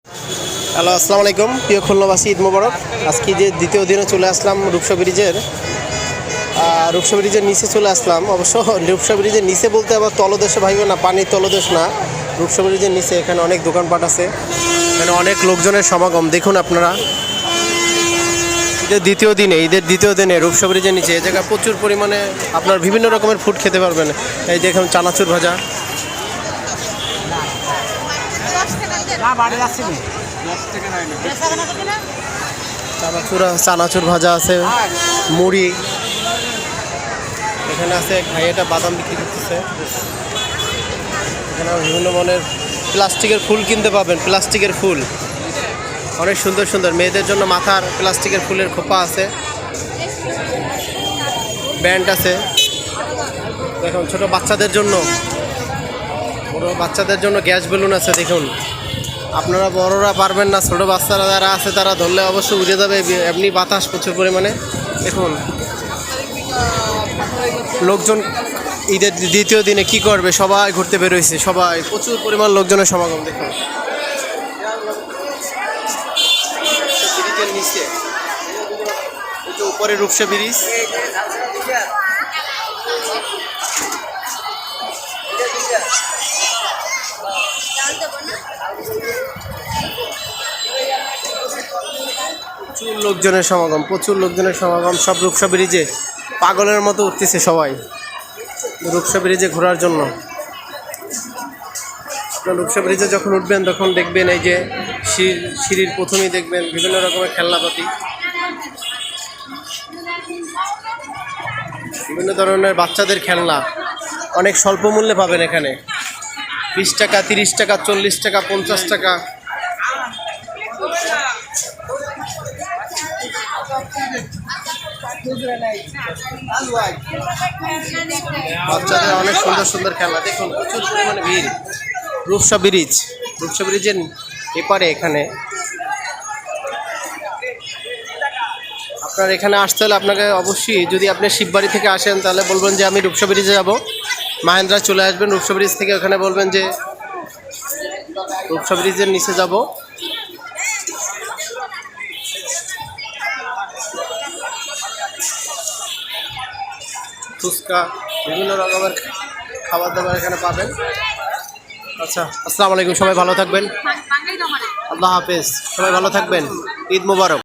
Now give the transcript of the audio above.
Hello, আসসালামু আলাইকুম প্রিয় খুলনাবাসী, ঈদ মোবারক। আজকে যে দ্বিতীয় দিনে চলে আসলাম রূপসা ব্রিজের নিচে চলে আসলাম। অবশ্য রূপসা ব্রিজের নিচে বলতে আবার তলদেশে ভাইবে না, পানির তলদেশ না, রূপসা ব্রিজের নিচে। এখানে অনেক দোকানপাট আছে, এখানে অনেক লোকজনের সমাগম। দেখুন আপনারা, ঈদের দ্বিতীয় দিনে রূপসা ব্রিজের নিচে এই জায়গায় প্রচুর পরিমাণে আপনার বিভিন্ন রকমের ফুড খেতে পারবেন। এই দেখুন চানাচুর ভাজা, চানাচুর ভাজা আছে, মুড়ি এখানে আছে। ভাইয়াটা বাদাম বিক্রি করতেছে। এখানে বিভিন্ন ধরনের প্লাস্টিকের ফুল কিনতে পাবেন, প্লাস্টিকের ফুল অনেক সুন্দর সুন্দর। মেয়েদের জন্য মাথার প্লাস্টিকের ফুলের খোপা আছে, ব্যান্ড আছে। দেখুন ছোট বাচ্চাদের জন্য গ্যাস বেলুন আছে। দেখুন আপনারা বড়রা পারবেন না, ছোটো বাচ্চারা যারা আছে তারা ধরলে অবশ্যই উড়ে যাবে, এমনি বাতাস প্রচুর পরিমাণে। দেখুন লোকজন ঈদের দ্বিতীয় দিনে কি করবে, সবাই ঘুরতে বেরোইছে, সবাই প্রচুর পরিমাণ লোকজনের সমাগম। দেখুন ব্রিজের নিচে উপরে রূপসা ব্রিজ, প্রচুর লোকজনের সমাগম। সব রূপসা ব্রিজে পাগলের মতো উঠতেছে সবাই রূপসা ব্রিজে ঘোরার জন্য। আপনার রূপসা ব্রিজে যখন উঠবেন তখন দেখবেন এই যে সিঁড়ির প্রথমেই দেখবেন বিভিন্ন রকমের খেলনাপাতি, বিভিন্ন ধরনের বাচ্চাদের খেলনা অনেক স্বল্প মূল্যে পাবেন এখানে। 20 টাকা, 30 টাকা, 40 টাকা, 50 টাকা। বাচ্চাদের অনেক সুন্দর সুন্দর খেলনা। দেখুন প্রচুর পরিমাণে ভিড় রূপসা ব্রিজের এপারে। এখানে আপনার এখানে আসতে হলে আপনাকে অবশ্যই, যদি আপনি শিববাড়ি থেকে আসেন তাহলে বলবেন যে আমি রূপসা ব্রিজে যাব, মাহেন্দ্রা চলে আসবেন রূপসা ব্রিজ থেকে। ওখানে বলবেন যে রূপসা ব্রিজের নিচে যাব। ফুচকা, বিভিন্ন রকমের খাবার দাবার এখানে পাবেন। আচ্ছা, আসসালামু আলাইকুম, সবাই ভালো থাকবেন, আল্লাহ হাফেজ, সবাই ভালো থাকবেন, ঈদ মোবারক।